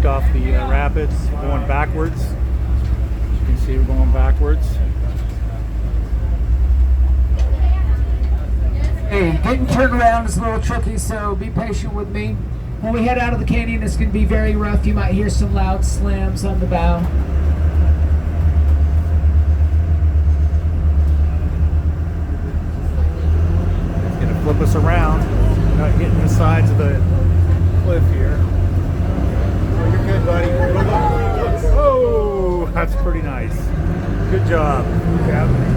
just off the rapids, going backwards. You can see we're going backwards. Hey, getting turned around is a little tricky, so be patient with me. When we head out of the canyon, it's going to be very rough. You might hear some loud slams on the bow. It's going to flip us around. Not hitting the sides of the cliff here. Oh, you're good, buddy. Oh, that's pretty nice. Good job, Captain.